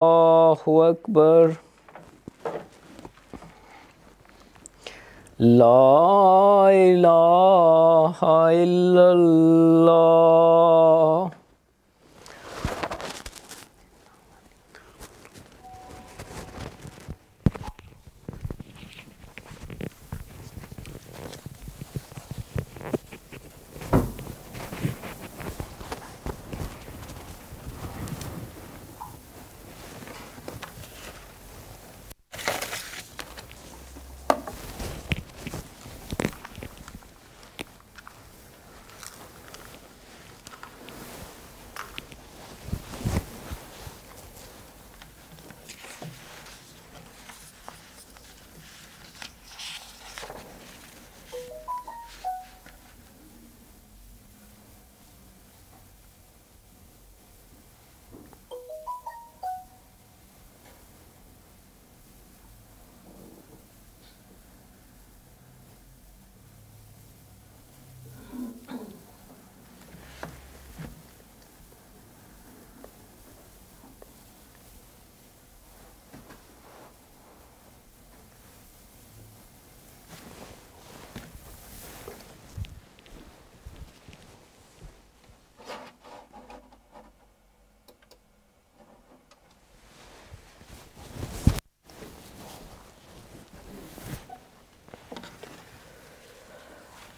Allahu Akbar. La ilaha illallah.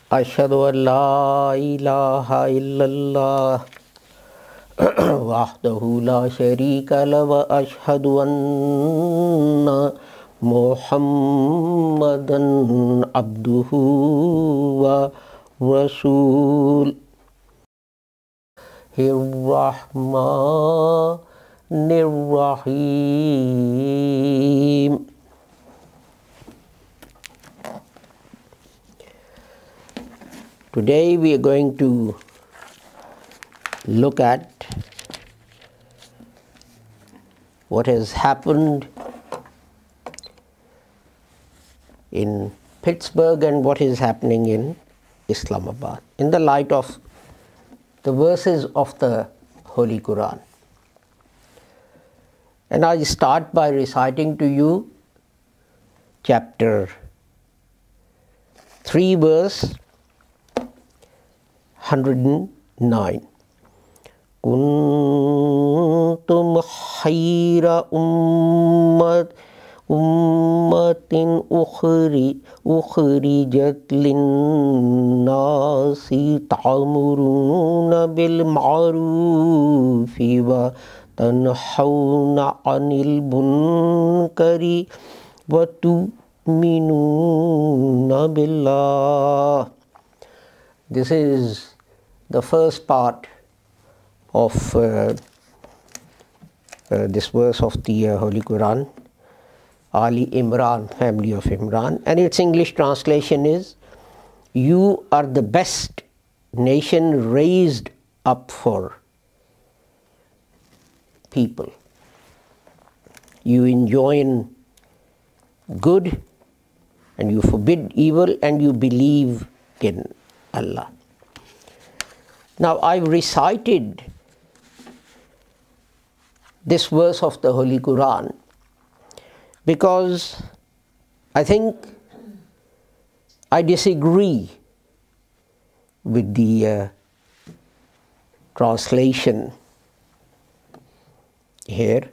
Ashhadu an la ilaha illallah wahdahu la sharika lahu wa ashhadu anna Muhammadan abduhu wa rasul. Rahmanir Rahim. Today we are going to look at what has happened in Pittsburgh and what is happening in Islamabad in the light of the verses of the Holy Quran. And I start by reciting to you chapter 3 verse 109. Kuntum khayra ummatin ukhrijat linnasi ta'muruna bil ma'rufi wa tanhawna 'anil munkari wa tu'minuna billah. This is the first part of this verse of the Holy Quran, Ali Imran, family of Imran, and its English translation is, you are the best nation raised up for people. You enjoin good and you forbid evil and you believe in Allah. Now I've recited this verse of the Holy Quran because I think I disagree with the translation here,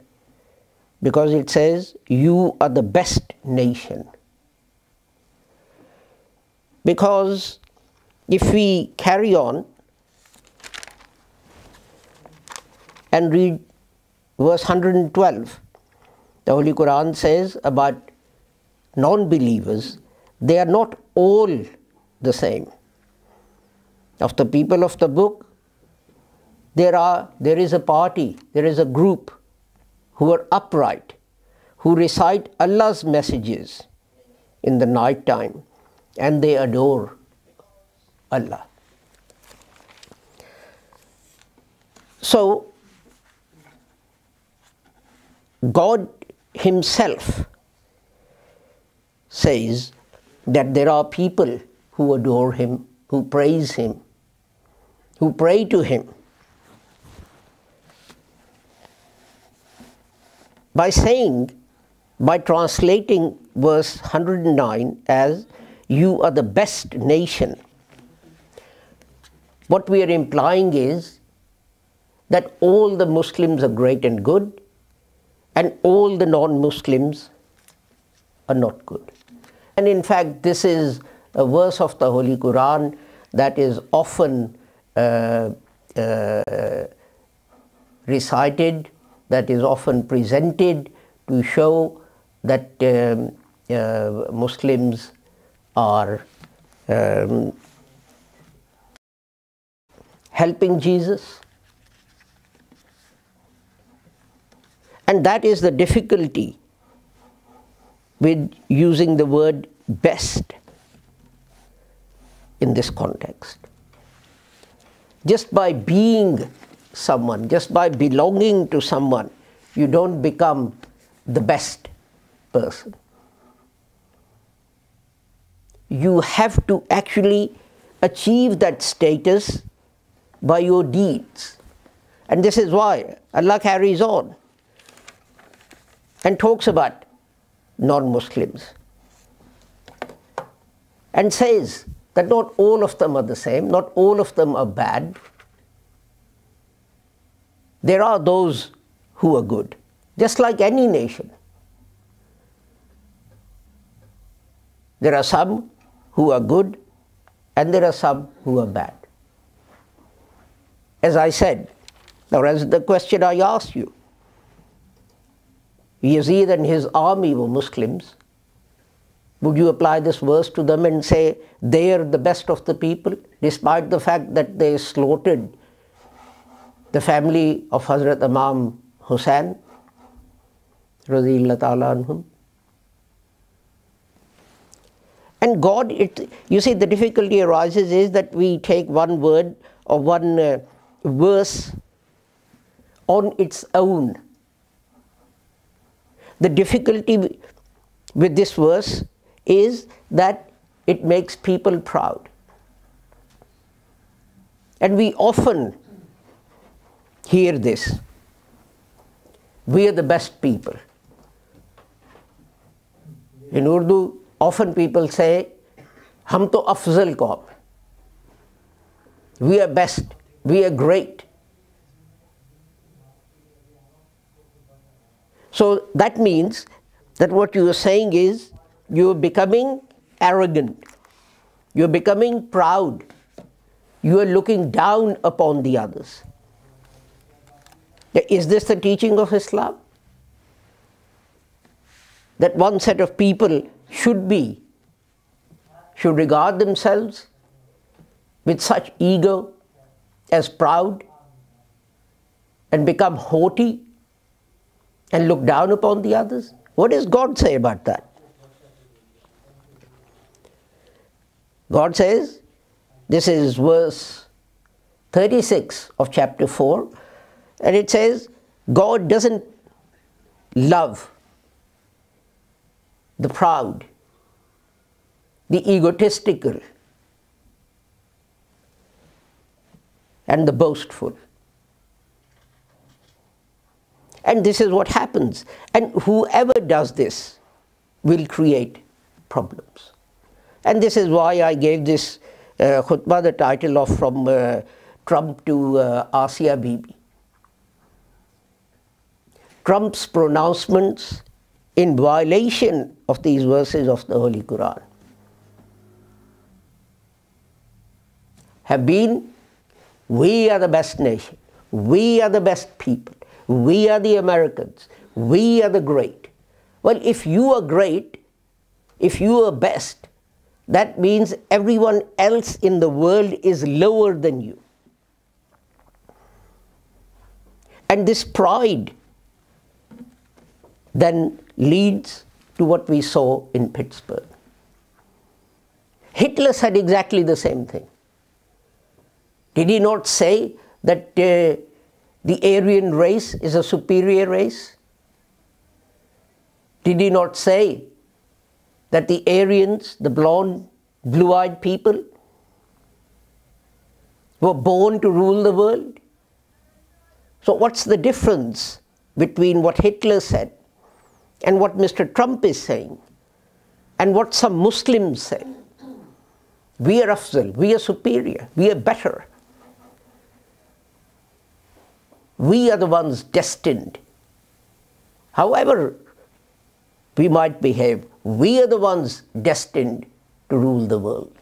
because it says you are the best nation. Because if we carry on and read verse 112, the Holy Quran says about non-believers, they are not all the same. Of the people of the book, there is a party, there is a group who are upright, who recite Allah's messages in the night time, and they adore Allah. So God Himself says that there are people who adore Him, who praise Him, who pray to Him. by saying, by translating verse 109 as, "You are the best nation," what we are implying is that all the Muslims are great and good, and all the non-Muslims are not good. And in fact, this is a verse of the Holy Quran that is often recited, that is often presented to show that Muslims are helping Jesus. And that is the difficulty with using the word best in this context. Just by being someone, just by belonging to someone, you don't become the best person. You have to actually achieve that status by your deeds. And this is why Allah carries on and talks about non-Muslims and says that not all of them are the same, not all of them are bad. There are those who are good, just like any nation. There are some who are good and there are some who are bad. As I said, now as the question I asked you, Yazid and his army were Muslims. Would you apply this verse to them and say they are the best of the people, despite the fact that they slaughtered the family of Hazrat Imam Hussain, radiyallahu ta'ala anhum? And God, you see, the difficulty arises is that we take one word or one verse on its own. The difficulty with this verse is that it makes people proud. And we often hear this. We are the best people. In Urdu, often people say, "Hum to afzal kaum." We are best. We are great. So that means that what you are saying is you are becoming arrogant. You are becoming proud. You are looking down upon the others. Is this the teaching of Islam? That one set of people should regard themselves with such ego as proud and become haughty and look down upon the others? What does God say about that? God says, this is verse 36 of chapter 4, and it says, God doesn't love the proud, the egotistical, and the boastful. And this is what happens. And whoever does this will create problems. And this is why I gave this khutbah the title of From Trump to Asia Bibi. Trump's pronouncements in violation of these verses of the Holy Quran have been, we are the best nation, we are the best people, we are the Americans, we are the great. Well, if you are great, if you are best, that means everyone else in the world is lower than you. And this pride then leads to what we saw in Pittsburgh. Hitler said exactly the same thing. Did he not say that the Aryan race is a superior race? Did he not say that the Aryans, the blonde, blue-eyed people, were born to rule the world? So what's the difference between what Hitler said and what Mr. Trump is saying, and what some Muslims say. We are afzal, we are superior, we are better. We are the ones destined. However we might behave, we are the ones destined to rule the world.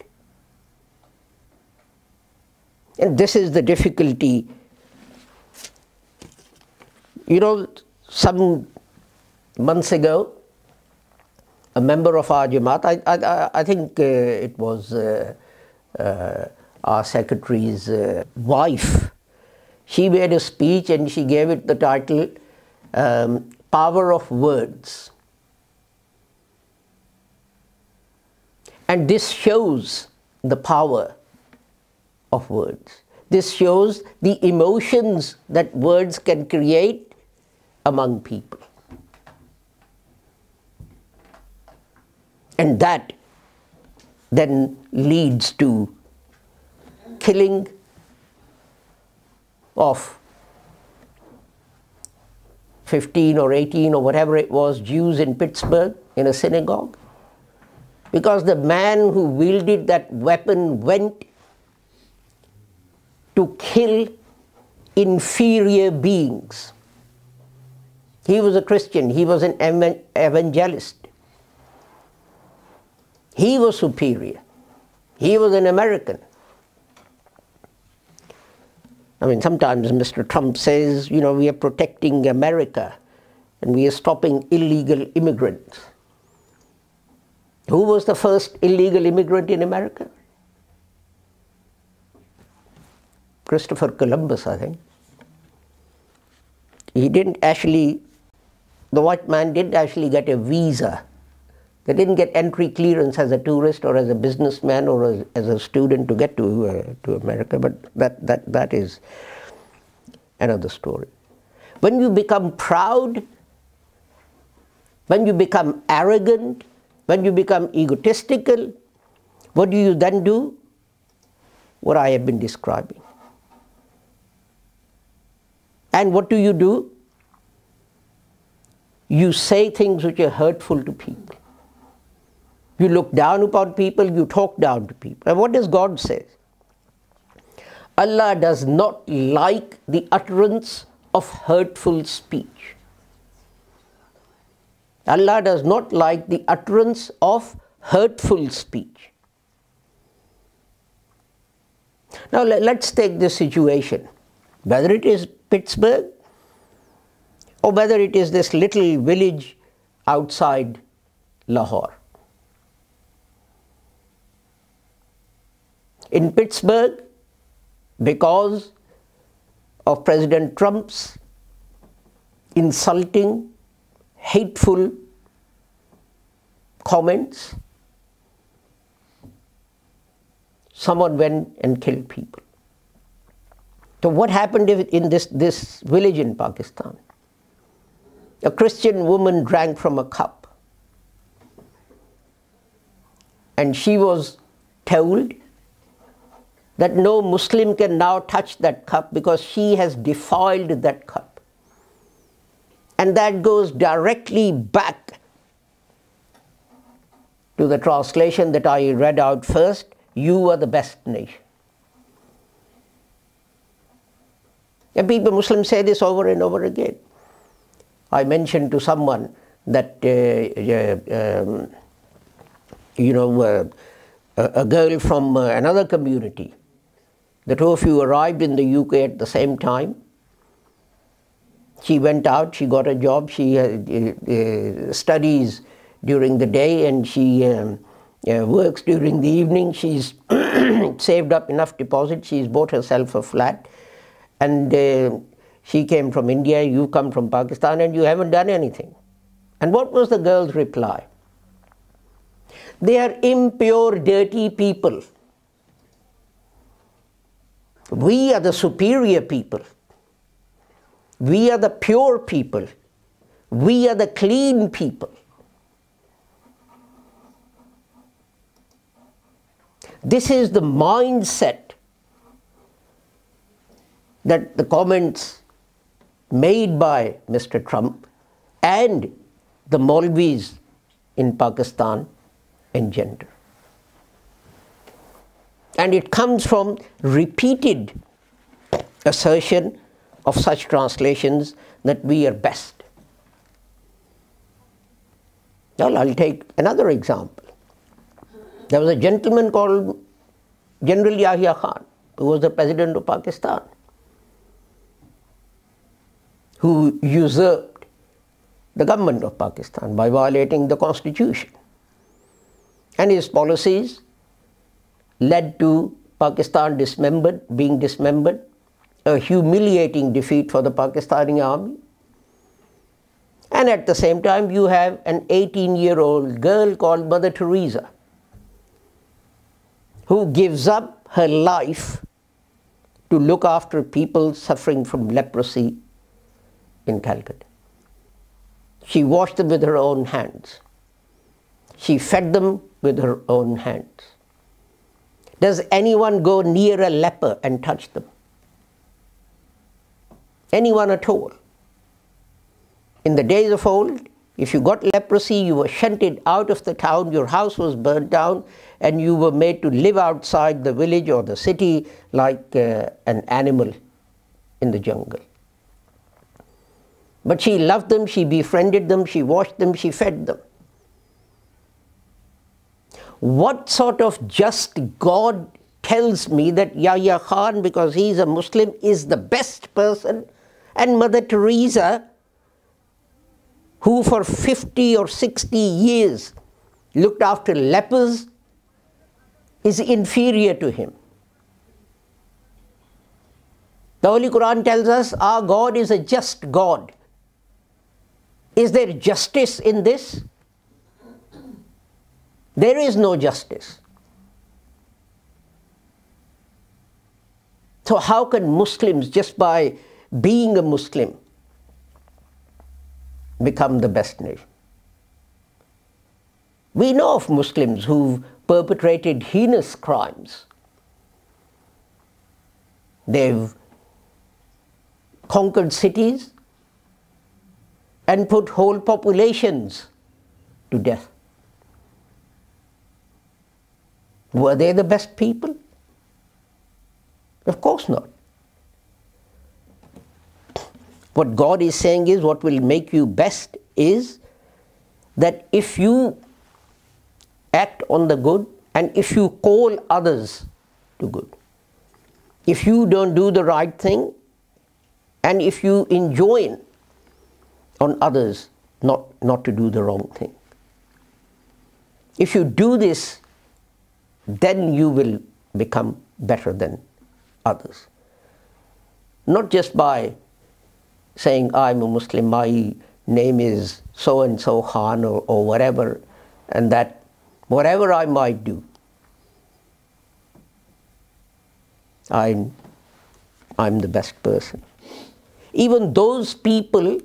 And this is the difficulty. You know, some months ago, a member of our Jamaat, I think it was our secretary's wife, she made a speech and she gave it the title, Power of Words. And this shows the power of words. This shows the emotions that words can create among people. And that then leads to killing of 15 or 18 or whatever it was Jews in Pittsburgh in a synagogue, because the man who wielded that weapon went to kill inferior beings. He was a Christian, he was an evangelist. He was superior. He was an American. I mean, sometimes Mr. Trump says, you know, we are protecting America and we are stopping illegal immigrants. Who was the first illegal immigrant in America? Christopher Columbus, I think. He didn't actually, the white man didn't actually get a visa. They didn't get entry clearance as a tourist or as a businessman or as a student to get to America, but that is another story. When you become proud, when you become arrogant, when you become egotistical, what do you then do? What I have been describing. And what do? You say things which are hurtful to people. You look down upon people, you talk down to people. And what does God say? Allah does not like the utterance of hurtful speech. Allah does not like the utterance of hurtful speech. Now let's take this situation, whether it is Pittsburgh or whether it is this little village outside Lahore. In Pittsburgh, because of President Trump's insulting, hateful comments, someone went and killed people. So what happened in this village in Pakistan? A Christian woman drank from a cup, and she was told that no Muslim can now touch that cup because she has defiled that cup. And that goes directly back to the translation that I read out first, you are the best nation. And people, Muslims say this over and over again. I mentioned to someone that, a girl from another community, the two of you arrived in the UK at the same time. She went out, she got a job, she studies during the day and she works during the evening. She's saved up enough deposit, she's bought herself a flat, and she came from India, you come from Pakistan, and you haven't done anything. And what was the girl's reply? They are impure, dirty people. We are the superior people. We are the pure people. We are the clean people. This is the mindset that the comments made by Mr. Trump and the Maulvis in Pakistan engender. And it comes from repeated assertion of such translations that we are best. Well, I'll take another example. There was a gentleman called General Yahya Khan, who was the president of Pakistan, who usurped the government of Pakistan by violating the constitution. And his policies led to Pakistan being dismembered, a humiliating defeat for the Pakistani army. And at the same time, you have an 18-year-old girl called Mother Teresa, who gives up her life to look after people suffering from leprosy in Calcutta. She washed them with her own hands. She fed them with her own hands. Does anyone go near a leper and touch them? Anyone at all? In the days of old, if you got leprosy, you were shunted out of the town, your house was burnt down, and you were made to live outside the village or the city like an animal in the jungle. But she loved them, she befriended them, she washed them, she fed them. What sort of just God tells me that Yahya Khan, because he is a Muslim, is the best person, and Mother Teresa, who for 50 or 60 years looked after lepers, is inferior to him? The Holy Quran tells us our God is a just God. Is there justice in this? There is no justice. So how can Muslims, just by being a Muslim, become the best nation? We know of Muslims who've perpetrated heinous crimes. They've conquered cities and put whole populations to death. Were they the best people? Of course not. What God is saying is, what will make you best is that if you act on the good and if you call others to good, if you don't do the right thing and if you enjoin on others not to do the wrong thing, if you do this, then you will become better than others. Not just by saying, I'm a Muslim, my name is so-and-so Khan or whatever, and that whatever I might do, I'm the best person. Even those people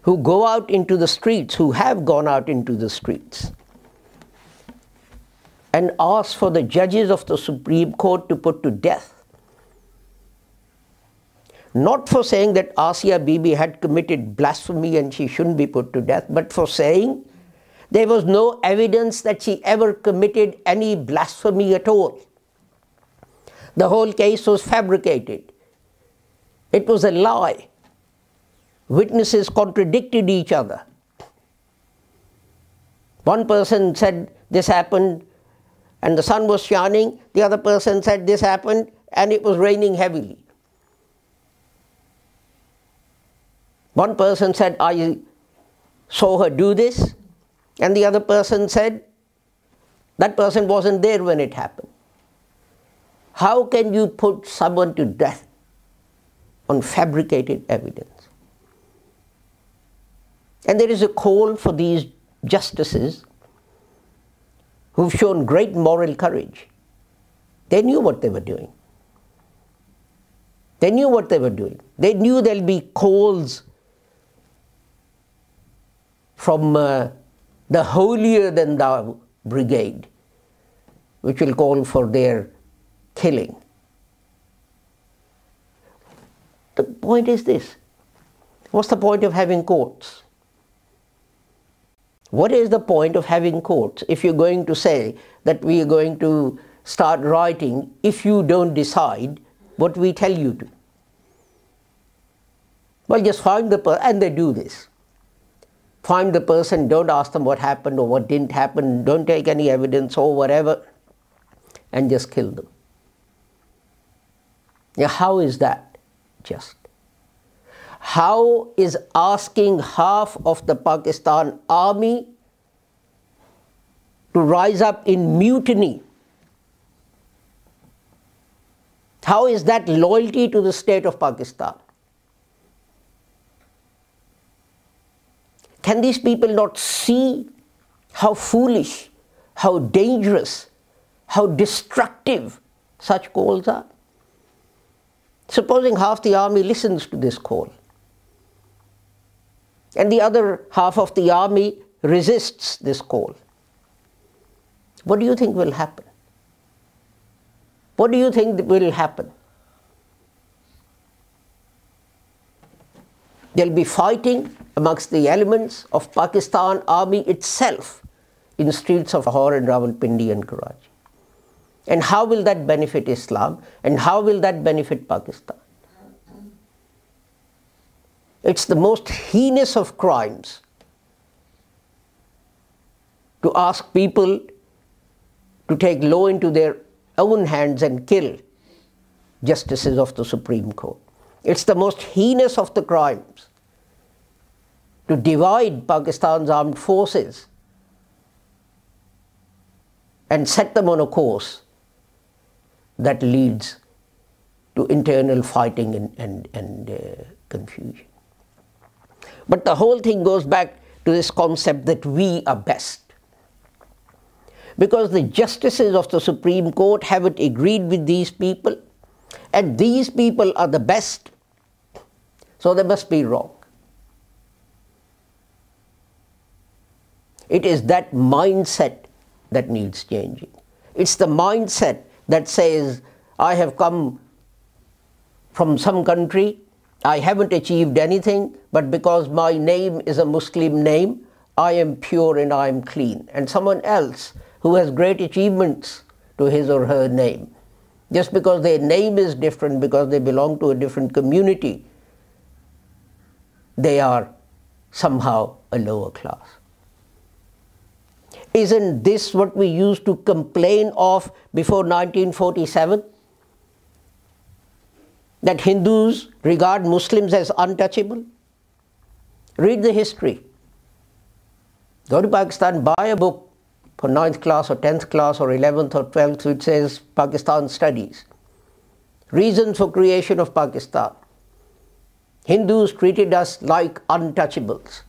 who go out into the streets, who have gone out into the streets, and ask for the judges of the Supreme Court to put to death, not for saying that Bibi had committed blasphemy and she shouldn't be put to death, but for saying there was no evidence that she ever committed any blasphemy at all. The whole case was fabricated. It was a lie. Witnesses contradicted each other. One person said this happened and the sun was shining. The other person said this happened and it was raining heavily. One person said, I saw her do this, and the other person said that person wasn't there when it happened. How can you put someone to death on fabricated evidence? And there is a call for these justices who've shown great moral courage. They knew what they were doing. They knew what they were doing. They knew there'll be calls from the holier-than-thou brigade, which will call for their killing. The point is this: what's the point of having courts? What is the point of having courts if you're going to say that we are going to start rioting if you don't decide what we tell you to? Well, just find the person, and they do this. Find the person, don't ask them what happened or what didn't happen, don't take any evidence or whatever, and just kill them. Now, how is that just? How is asking half of the Pakistan army to rise up in mutiny, how is that loyalty to the state of Pakistan? Can these people not see how foolish, how dangerous, how destructive such calls are? Supposing half the army listens to this call, and the other half of the army resists this call. What do you think will happen? What do you think will happen? There will be fighting amongst the elements of Pakistan army itself in streets of Lahore and Rawalpindi and Karachi. And how will that benefit Islam? And how will that benefit Pakistan? It's the most heinous of crimes to ask people to take law into their own hands and kill justices of the Supreme Court. It's the most heinous of the crimes to divide Pakistan's armed forces and set them on a course that leads to internal fighting and confusion. But the whole thing goes back to this concept that we are best. Because the justices of the Supreme Court haven't agreed with these people, and these people are the best, so they must be wrong. It is that mindset that needs changing. It's the mindset that says, I have come from some country, I haven't achieved anything, but because my name is a Muslim name, I am pure and I am clean. And someone else who has great achievements to his or her name, just because their name is different, because they belong to a different community, they are somehow a lower class. Isn't this what we used to complain of before 1947? That Hindus regard Muslims as untouchable? Read the history. Go to Pakistan, buy a book for 9th class or 10th class or 11th or 12th which says Pakistan Studies. Reasons for creation of Pakistan. Hindus treated us like untouchables.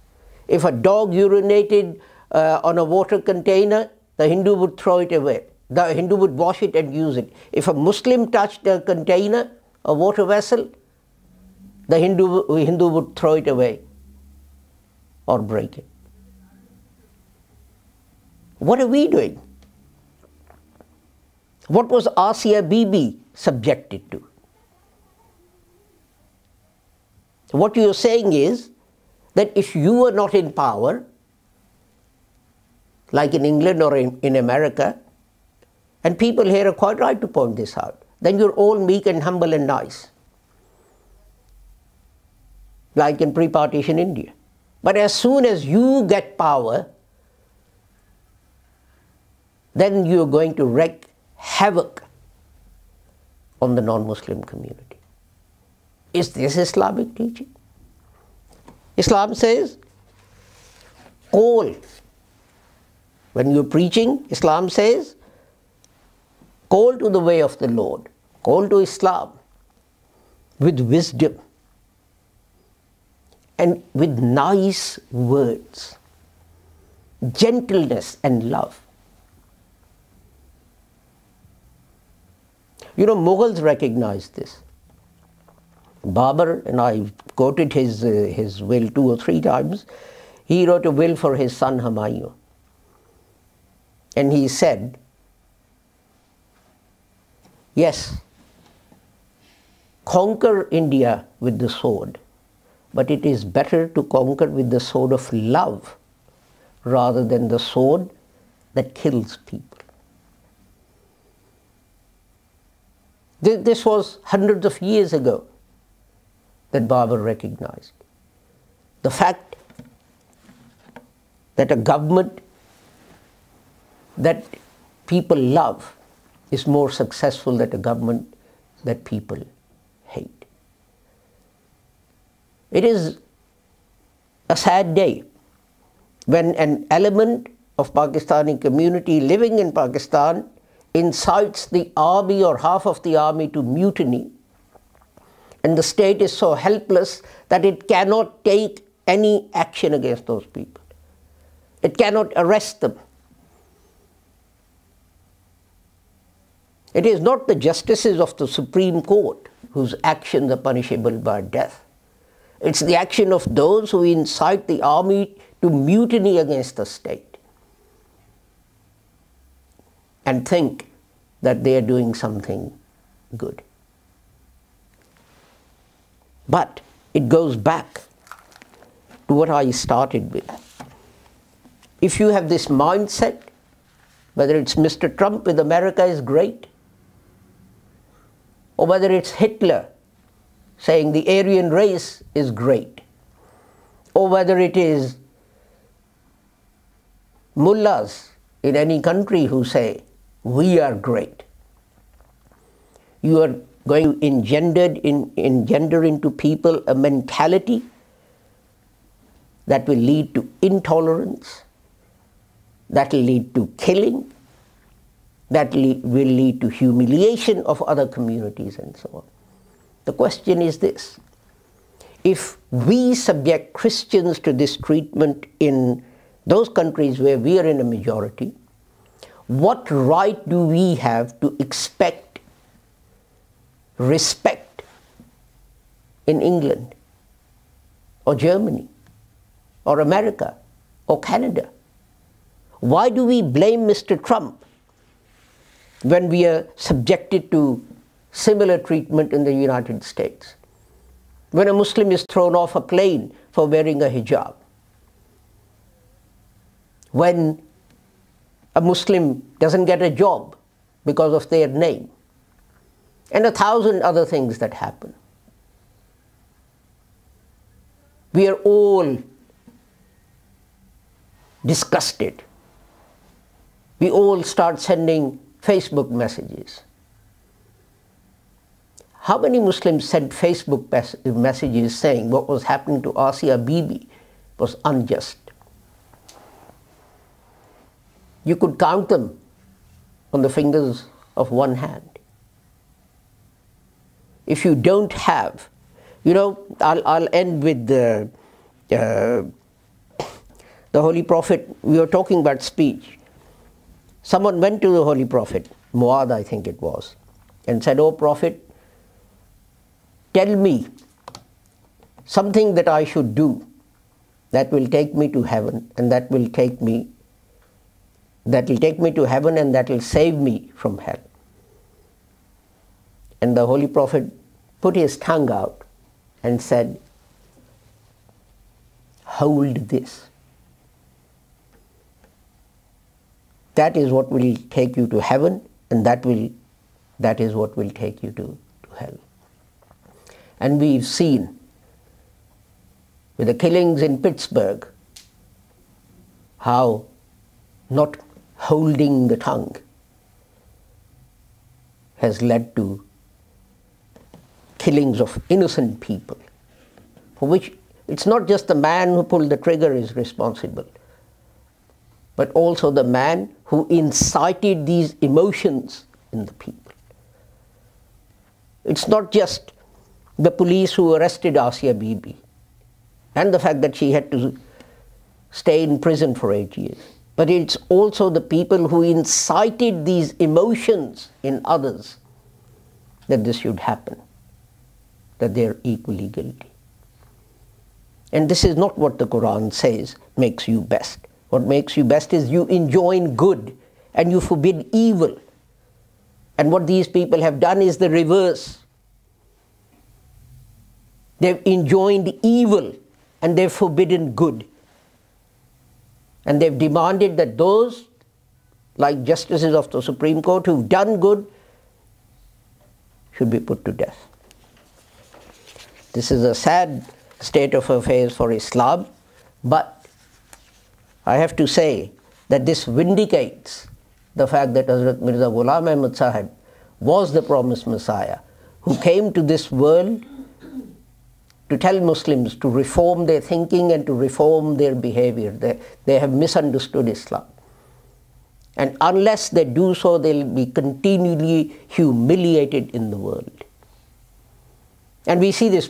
If a dog urinated on a water container, the Hindu would throw it away. The Hindu would wash it and use it. If a Muslim touched a container, a water vessel, the Hindu would throw it away or break it. What are we doing? What was Bibi subjected to? What you are saying is that if you are not in power, like in England or in America, and people here are quite right to point this out, then you're all meek and humble and nice, like in pre-partition India. But as soon as you get power, then you're going to wreak havoc on the non-Muslim community. Is this Islamic teaching? Islam says, call. When you're preaching, Islam says, call to the way of the Lord, call to Islam with wisdom and with nice words, gentleness and love. You know, Mughals recognized this. Babur, and I quoted his will 2 or 3 times, he wrote a will for his son Humayun. And he said, yes, conquer India with the sword, but it is better to conquer with the sword of love rather than the sword that kills people. This was hundreds of years ago that Babur recognized. The fact that a government that people love is more successful than a government that people hate. It is a sad day when an element of Pakistani community living in Pakistan incites the army or half of the army to mutiny, and the state is so helpless that it cannot take any action against those people. It cannot arrest them. It is not the justices of the Supreme Court whose actions are punishable by death. It's the action of those who incite the army to mutiny against the state and think that they are doing something good. But it goes back to what I started with. If you have this mindset, whether it's Mr. Trump with America is great, or whether it's Hitler saying the Aryan race is great, or whether it is mullahs in any country who say we are great, you are going to engender into people a mentality that will lead to intolerance, that will lead to killing, that will lead to humiliation of other communities and so on. The question is this: if we subject Christians to this treatment in those countries where we are in a majority, what right do we have to expect respect in England or Germany or America or Canada? Why do we blame Mr. Trump when we are subjected to similar treatment in the United States? When a Muslim is thrown off a plane for wearing a hijab, when a Muslim doesn't get a job because of their name, and 1,000 other things that happen. We are all disgusted. We all start sending Facebook messages. How many Muslims sent Facebook messages saying what was happening to Bibi was unjust? You could count them on the fingers of one hand. If you don't have, I'll end with the Holy Prophet. We were talking about speech. Someone went to the Holy Prophet, Muad I think it was, and said, "Oh Prophet, tell me something that I should do that will take me to heaven, and that will take me to heaven, and that will save me from hell." And the Holy Prophet put his tongue out and said, "Hold this. That is what will take you to heaven, and that is what will take you to hell." And we've seen with the killings in Pittsburgh how not holding the tongue has led to killings of innocent people, for which it's not just the man who pulled the trigger is responsible, but also the man who incited these emotions in the people. It's not just the police who arrested Bibi and the fact that she had to stay in prison for 8 years, but it's also the people who incited these emotions in others that this should happen, that they're equally guilty. And this is not what the Quran says makes you best. What makes you best is you enjoin good and you forbid evil. And what these people have done is the reverse. They've enjoined evil and they've forbidden good. And they've demanded that those, like justices of the Supreme Court, who've done good, should be put to death. This is a sad state of affairs for Islam, but I have to say that this vindicates the fact that Hazrat Mirza Ghulam Ahmad Sahib was the promised Messiah who came to this world to tell Muslims to reform their thinking and to reform their behavior. They have misunderstood Islam. And unless they do so, they'll be continually humiliated in the world. And we see this